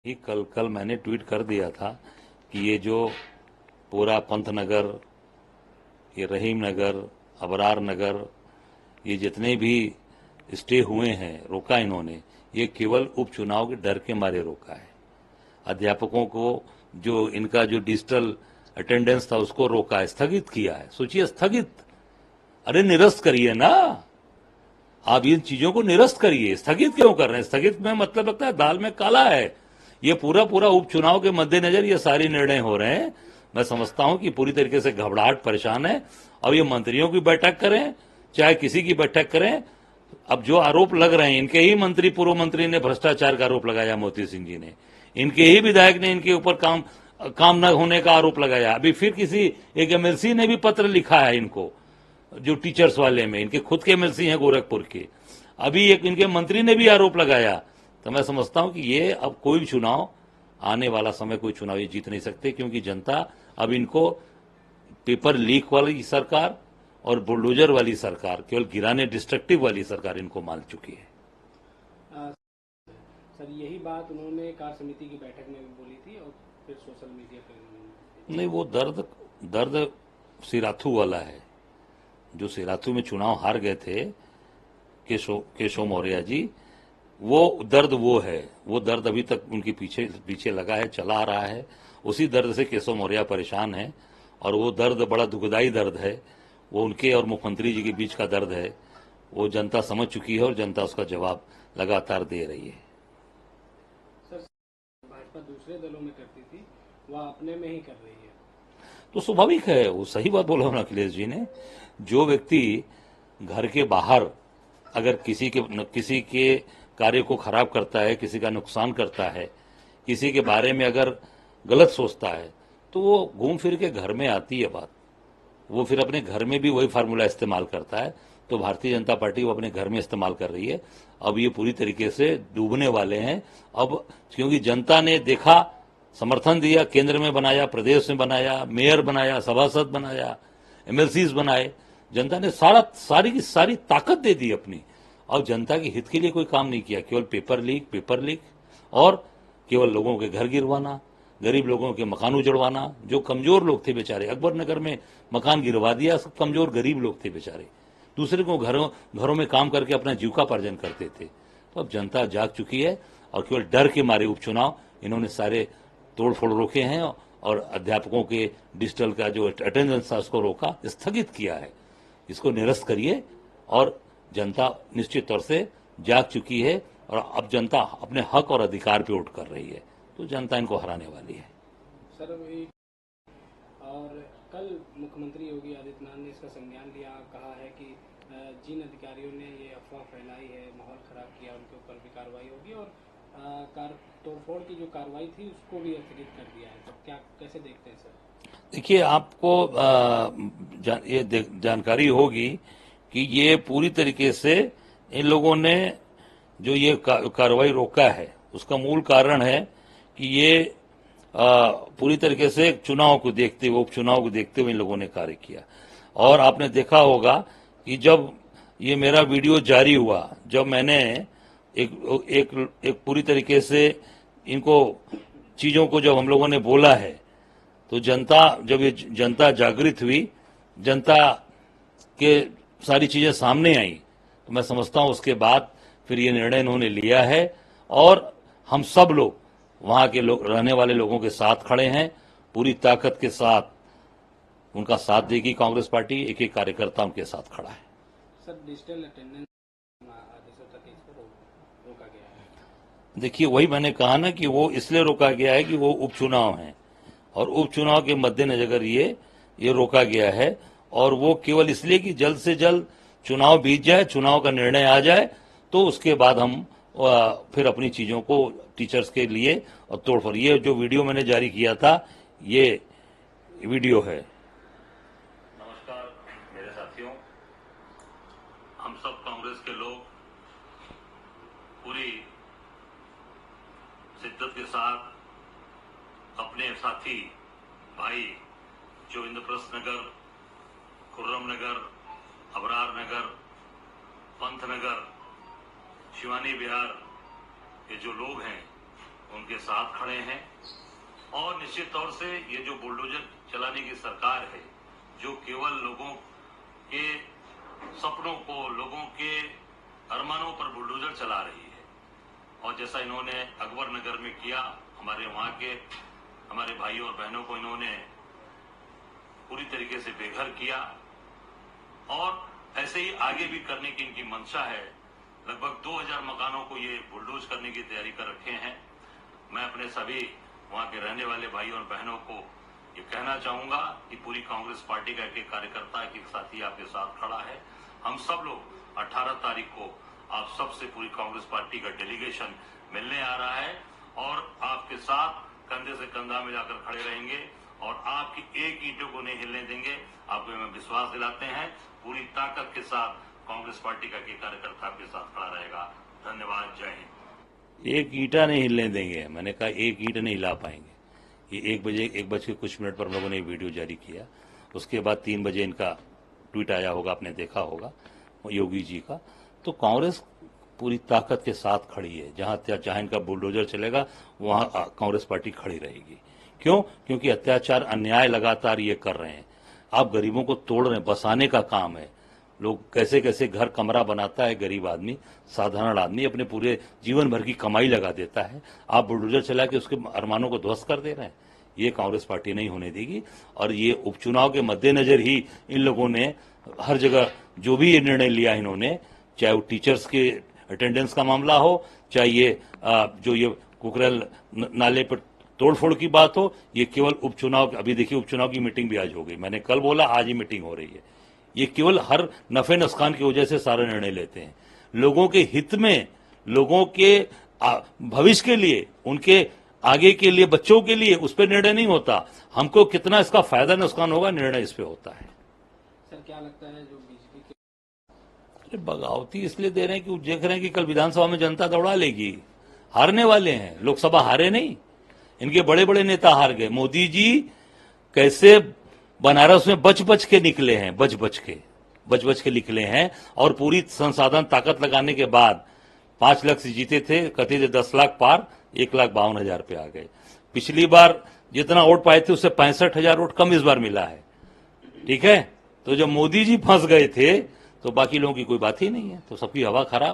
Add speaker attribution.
Speaker 1: ये कल मैंने ट्वीट कर दिया था कि ये जो पूरा पंत नगर, ये रहीम नगर, अबरार नगर, ये जितने भी स्टे हुए हैं, रोका इन्होंने, ये केवल उपचुनाव के डर के मारे रोका है। अध्यापकों को जो इनका जो डिजिटल अटेंडेंस था उसको रोका है, स्थगित किया है। सोचिए, स्थगित। अरे निरस्त करिए ना, आप इन चीजों को निरस्त करिए। स्थगित क्यों कर रहे हैं? स्थगित में मतलब लगता है दाल में काला है। ये पूरा पूरा उपचुनाव के मद्देनजर ये सारे निर्णय हो रहे हैं। मैं समझता हूं कि पूरी तरीके से घबराहट, परेशान है। अब ये मंत्रियों की बैठक करें चाहे किसी की बैठक करें, अब जो आरोप लग रहे हैं, इनके ही मंत्री, पूर्व मंत्री ने भ्रष्टाचार का आरोप लगाया, मोती सिंह जी ने, इनके ही विधायक ने इनके ऊपर काम न होने का आरोप लगाया। अभी फिर किसी एक एमएलसी ने भी पत्र लिखा है इनको, जो टीचर्स वाले में, इनके खुद के एमएलसी हैं गोरखपुर के। अभी एक इनके मंत्री ने भी आरोप लगाया। तो मैं समझता हूं कि ये अब कोई भी चुनाव, आने वाला समय कोई चुनाव ये जीत नहीं सकते, क्योंकि जनता अब इनको पेपर लीक वाली सरकार और बुलडोजर वाली सरकार, केवल गिराने, डिस्ट्रक्टिव वाली सरकार इनको मान चुकी है।
Speaker 2: सर यही बात उन्होंने कार्य समिति की बैठक में भी बोली थी और फिर सोशल मीडिया पर
Speaker 1: नहीं, वो दर्द दर्द सिराथू वाला है। जो सिराथू में चुनाव हार गए थे केशव मौर्य जी, वो दर्द वो है। वो दर्द अभी तक उनके पीछे पीछे लगा है, चला आ रहा है। उसी दर्द से केशव मौर्य परेशान है, और वो दर्द बड़ा दुखदाई दर्द है। वो उनके और मुख्यमंत्री जी के बीच का दर्द है। वो जनता समझ चुकी है और जनता उसका जवाब लगातार दे रही है।
Speaker 2: सर भाजपा दूसरे दलों में करती थी, वह अपने में ही कर रही है,
Speaker 1: तो स्वाभाविक है। वो सही बात बोला ना अखिलेश जी ने। जो व्यक्ति घर के बाहर अगर किसी के कार्य को खराब करता है, किसी का नुकसान करता है, किसी के बारे में अगर गलत सोचता है, तो वो घूम फिर के घर में आती है बात। वो फिर अपने घर में भी वही फार्मूला इस्तेमाल करता है। तो भारतीय जनता पार्टी वो अपने घर में इस्तेमाल कर रही है। अब ये पूरी तरीके से डूबने वाले हैं। अब क्योंकि जनता ने देखा, समर्थन दिया, केंद्र में बनाया, प्रदेश में बनाया, मेयर बनाया, सभासद बनाया, एमएलसीज बनाए। जनता ने सारी की सारी ताकत दे दी अपनी, और जनता के हित के लिए कोई काम नहीं किया। केवल पेपर लीक और केवल लोगों के घर गिरवाना, गरीब लोगों के मकान उजड़वाना। जो कमजोर लोग थे बेचारे, अकबर नगर में मकान गिरवा दिया, सब कमजोर गरीब लोग थे बेचारे, दूसरे को घरों में काम करके अपना जीविकापार्जन करते थे। तो अब जनता जाग चुकी है, और केवल डर के मारे उपचुनाव इन्होंने सारे तोड़फोड़ रोके हैं, और अध्यापकों के डिजिटल का जो अटेंडेंस था उसको रोका, स्थगित किया है। इसको निरस्त करिए, और जनता निश्चित तौर से जाग चुकी है, और अब जनता अपने हक और अधिकार पे वोट कर रही है। तो जनता इनको हराने वाली है।
Speaker 2: सर और कल मुख्यमंत्री योगी आदित्यनाथ ने इसका संज्ञान लिया, कहा है कि जिन अधिकारियों ने ये अफवाह फैलाई है, माहौल खराब किया, उनके ऊपर भी कार्रवाई होगी, और तोड़फोड़ की जो कार्रवाई थी उसको भी स्थगित कर दिया है। तो क्या, कैसे देखते हैं सर?
Speaker 1: देखिए, आपको ये जानकारी होगी कि ये पूरी तरीके से इन लोगों ने जो ये कार्रवाई रोका है, उसका मूल कारण है कि ये पूरी तरीके से उपचुनाव को देखते हुए इन लोगों ने कार्य किया। और आपने देखा होगा कि जब ये मेरा वीडियो जारी हुआ, जब मैंने एक पूरी तरीके से इनको चीजों को जब हम लोगों ने बोला है, तो जब ये जनता जागृत हुई, जनता के सारी चीजें सामने आई, तो मैं समझता हूं उसके बाद फिर ये निर्णय इन्होंने लिया है। और हम सब लोग, वहां के लोग, रहने वाले लोगों के साथ खड़े हैं, पूरी ताकत के साथ उनका साथ देगी कांग्रेस पार्टी। एक एक कार्यकर्ता उनके साथ खड़ा है।
Speaker 2: सर डिजिटल अटेंडेंस आदेशों तक इसको रोका गया है।
Speaker 1: देखिए, वही मैंने कहा ना कि वो इसलिए रोका गया है कि वो उपचुनाव है, और उपचुनाव के मद्देनजर ये रोका गया है। और वो केवल इसलिए कि जल्द से जल्द चुनाव बीत जाए, चुनाव का निर्णय आ जाए, तो उसके बाद हम फिर अपनी चीजों को टीचर्स के लिए और तोड़फोड़। ये जो वीडियो मैंने जारी किया था, ये वीडियो है। नमस्कार मेरे साथियों, हम सब कांग्रेस के लोग पूरी शिद्दत के साथ अपने साथी भाई जो इंद्रप्रस्थ नगर, खुर्रम नगर, अबरार नगर, पंत नगर, शिवानी विहार, ये जो लोग हैं, उनके साथ खड़े हैं। और निश्चित तौर से ये जो बुलडोजर चलाने की सरकार है, जो केवल लोगों के सपनों को, लोगों के अरमानों पर बुलडोजर चला रही है, और जैसा इन्होंने अकबर नगर में किया, हमारे वहां के हमारे भाइयों और बहनों को इन्होंने पूरी तरीके से बेघर किया, और ऐसे ही आगे भी करने की इनकी मंशा है। लगभग 2000 मकानों को ये बुलडोज करने की तैयारी कर रखे हैं। मैं अपने सभी वहां के रहने वाले भाइयों और बहनों को ये कहना चाहूंगा कि पूरी कांग्रेस पार्टी का एक कार्यकर्ता, एक साथी आपके साथ खड़ा है। हम सब लोग 18 तारीख को आप सबसे पूरी कांग्रेस पार्टी का डेलीगेशन मिलने आ रहा है, और आपके साथ कंधे से कंधा मिलाकर खड़े रहेंगे, और आपकी एक ईंटों को नहीं हिलने देंगे। आपको हमें विश्वास दिलाते हैं, पूरी ताकत के साथ कांग्रेस पार्टी का एक कार्यकर्ता आपके साथ खड़ा रहेगा। धन्यवाद। जय हिंद। एक ईंटा नहीं हिलने देंगे, मैंने कहा एक ईंट नहीं हिला पाएंगे। ये 1 बज के कुछ मिनट पर हम लोगों ने वीडियो जारी किया। उसके बाद 3 बजे इनका ट्वीट आया होगा, आपने देखा होगा, योगी जी का। तो कांग्रेस पूरी ताकत के साथ खड़ी है। जहां इनका बुलडोजर चलेगा वहां कांग्रेस पार्टी खड़ी रहेगी। क्यों? क्योंकि अत्याचार, अन्याय लगातार ये कर रहे हैं। आप गरीबों को तोड़ रहे हैं, बसाने का काम है। लोग कैसे कैसे घर कमरा बनाता है गरीब आदमी, साधारण आदमी अपने पूरे जीवन भर की कमाई लगा देता है। आप बुलडोजर चला के उसके अरमानों को ध्वस्त कर दे रहे हैं। ये कांग्रेस पार्टी नहीं होने देगी। और ये उपचुनाव के मद्देनजर ही इन लोगों ने हर जगह जो भी ये निर्णय लिया इन्होंने, चाहे वो टीचर्स के अटेंडेंस का मामला हो, चाहे ये जो ये कुकरेल नाले पर तोड़फोड़ की बात हो, ये केवल उपचुनाव। अभी देखिए उपचुनाव की मीटिंग भी आज हो गई। मैंने कल बोला, आज ही मीटिंग हो रही है। ये केवल हर नफे नुकसान की वजह से सारे निर्णय लेते हैं। लोगों के हित में, लोगों के भविष्य के लिए, उनके आगे के लिए, बच्चों के लिए उस पर निर्णय नहीं होता। हमको कितना इसका फायदा नुकसान होगा, निर्णय इस पे होता है।
Speaker 2: सर क्या लगता है जो बीजेपी के
Speaker 1: बगावती इसलिए दे रहे हैं कि देख रहे हैं कि कल विधानसभा में जनता दौड़ा लेगी। हारने वाले हैं, लोकसभा हारे नहीं, इनके बड़े बड़े नेता हार गए। मोदी जी कैसे बनारस में बच बच के निकले हैं, बच बच के निकले हैं, और पूरी संसाधन ताकत लगाने के बाद 5 लाख से जीते थे, कहते थे 10 लाख पार, 1,52,000 पे आ गए। पिछली बार जितना वोट पाए थे उससे 65,000 वोट कम इस बार मिला है। ठीक है, तो जब मोदी जी फंस गए थे तो बाकी लोगों की कोई बात ही नहीं है, तो सबकी हवा खराब।